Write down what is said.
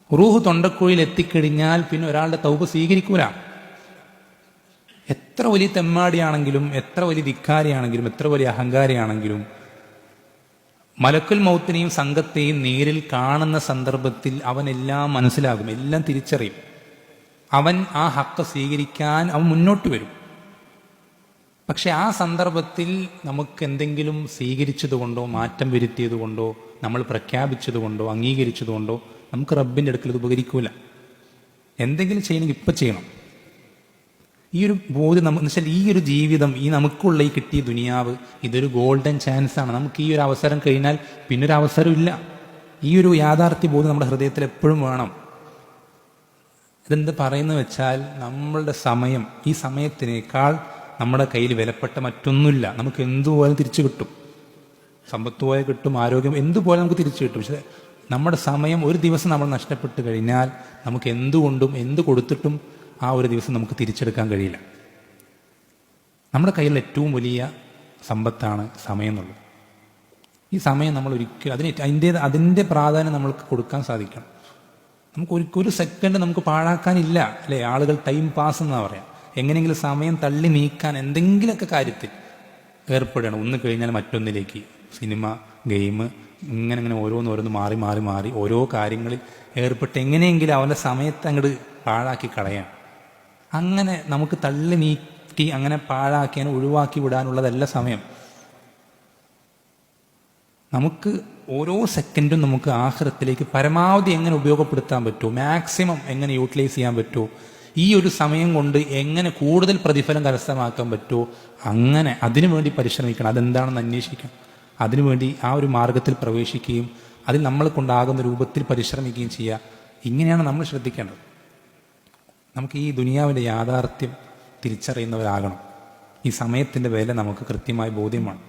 റൂഹ് തൊണ്ടക്കുഴിയിൽ എത്തിക്കഴിഞ്ഞാൽ പിന്നെ ഒരാളുടെ തൗബ സ്വീകരിക്കൂല. എത്ര വലിയ തെമ്മാടിയാണെങ്കിലും, എത്ര വലിയ ധിക്കാരിയാണെങ്കിലും, എത്ര വലിയ അഹങ്കാരിയാണെങ്കിലും, മലക്കുൽ മൗത്തിനെയും സംഘത്തെയും നേരിൽ കാണുന്ന സന്ദർഭത്തിൽ അവനെല്ലാം മനസ്സിലാകും, എല്ലാം തിരിച്ചറിയും. അവൻ ആ ഹക്ക് സ്വീകരിക്കാൻ അവൻ മുന്നോട്ട് വരും. പക്ഷെ ആ സന്ദർഭത്തിൽ നമുക്ക് എന്തെങ്കിലും സ്വീകരിച്ചതുകൊണ്ടോ, മാറ്റം വരുത്തിയതുകൊണ്ടോ, നമ്മൾ പ്രഖ്യാപിച്ചതുകൊണ്ടോ, അംഗീകരിച്ചതുകൊണ്ടോ നമുക്ക് റബ്ബിൻ്റെ അടുക്കൽ ഇത് ഉപകരിക്കൂല. എന്തെങ്കിലും ചെയ്യണമെങ്കിൽ ഇപ്പം ചെയ്യണം. ഈ ഒരു ബോധ്യം നമുക്ക് എന്ന് വെച്ചാൽ ഈ ഒരു ജീവിതം, ഈ നമുക്കുള്ള ഈ കിട്ടിയ ദുനിയാവ്, ഇതൊരു ഗോൾഡൻ ചാൻസ് ആണ്. നമുക്ക് ഈ ഒരു അവസരം കഴിഞ്ഞാൽ പിന്നൊരു അവസരം ഇല്ല. ഈ ഒരു യാഥാർത്ഥ്യ ബോധ്യം നമ്മുടെ ഹൃദയത്തിൽ എപ്പോഴും വേണം. ഇതെന്ത് പറയുന്നത് വെച്ചാൽ, നമ്മളുടെ സമയം, ഈ സമയത്തിനേക്കാൾ നമ്മുടെ കയ്യിൽ വിലപ്പെട്ട മറ്റൊന്നുമില്ല. നമുക്ക് എന്തുപോലെ തിരിച്ചു കിട്ടും. സമ്പത്ത് പോലെ കിട്ടും, ആരോഗ്യം എന്തുപോലെ നമുക്ക് തിരിച്ചു കിട്ടും. പക്ഷെ നമ്മുടെ സമയം ഒരു ദിവസം നമ്മൾ നഷ്ടപ്പെട്ട് കഴിഞ്ഞാൽ നമുക്ക് എന്തുകൊണ്ടും എന്ത് കൊടുത്തിട്ടും ആ ഒരു ദിവസം നമുക്ക് തിരിച്ചെടുക്കാൻ കഴിയില്ല. നമ്മുടെ കയ്യിൽ ഏറ്റവും വലിയ സമ്പത്താണ് സമയം എന്നുള്ളത്. ഈ സമയം നമ്മൾ ഒരിക്കലും അതിൻ്റെ പ്രാധാന്യം നമ്മൾക്ക് കൊടുക്കാൻ സാധിക്കണം. നമുക്ക് ഒരു സെക്കൻഡ് നമുക്ക് പാഴാക്കാനില്ല, അല്ലേ? ആളുകൾ ടൈം പാസ് എന്നാ പറയാം. എങ്ങനെയെങ്കിലും സമയം തള്ളി നീക്കാൻ എന്തെങ്കിലുമൊക്കെ കാര്യത്തിൽ ഏർപ്പെടുകയാണ്. ഒന്ന് കഴിഞ്ഞാൽ മറ്റൊന്നിലേക്ക്, സിനിമ, ഗെയിം, ഇങ്ങനെ ഓരോന്ന് മാറി മാറി മാറി ഓരോ കാര്യങ്ങളിൽ ഏർപ്പെട്ട് എങ്ങനെയെങ്കിലും അവൻ്റെ സമയത്ത് അങ്ങോട്ട് പാഴാക്കി കളയാം. അങ്ങനെ നമുക്ക് തള്ളി നീക്കി അങ്ങനെ പാഴാക്കി അങ്ങനെ ഒഴിവാക്കി വിടാനുള്ളതല്ല സമയം. നമുക്ക് ഓരോ സെക്കൻഡും നമുക്ക് ആഖിറത്തിലേക്ക് പരമാവധി എങ്ങനെ ഉപയോഗപ്പെടുത്താൻ പറ്റുമോ, മാക്സിമം എങ്ങനെ യൂട്ടിലൈസ് ചെയ്യാൻ പറ്റുമോ, ഈ ഒരു സമയം കൊണ്ട് എങ്ങനെ കൂടുതൽ പ്രതിഫലം കരസ്ഥമാക്കാൻ പറ്റുമോ അങ്ങനെ അതിനുവേണ്ടി പരിശ്രമിക്കണം. അതെന്താണെന്ന് അന്വേഷിക്കണം. അതിനുവേണ്ടി ആ ഒരു മാർഗത്തിൽ പ്രവേശിക്കുകയും അതിൽ നമ്മളെ കൊണ്ടാകുന്ന രൂപത്തിൽ പരിശ്രമിക്കുകയും ചെയ്യുക. ഇങ്ങനെയാണ് നമ്മൾ ശ്രദ്ധിക്കേണ്ടത്. നമുക്ക് ഈ ദുനിയാവിൻ്റെ യാഥാർത്ഥ്യം തിരിച്ചറിയുന്നവരാകണം. ഈ സമയത്തിൻ്റെ വില നമുക്ക് കൃത്യമായി ബോധ്യമാണ്.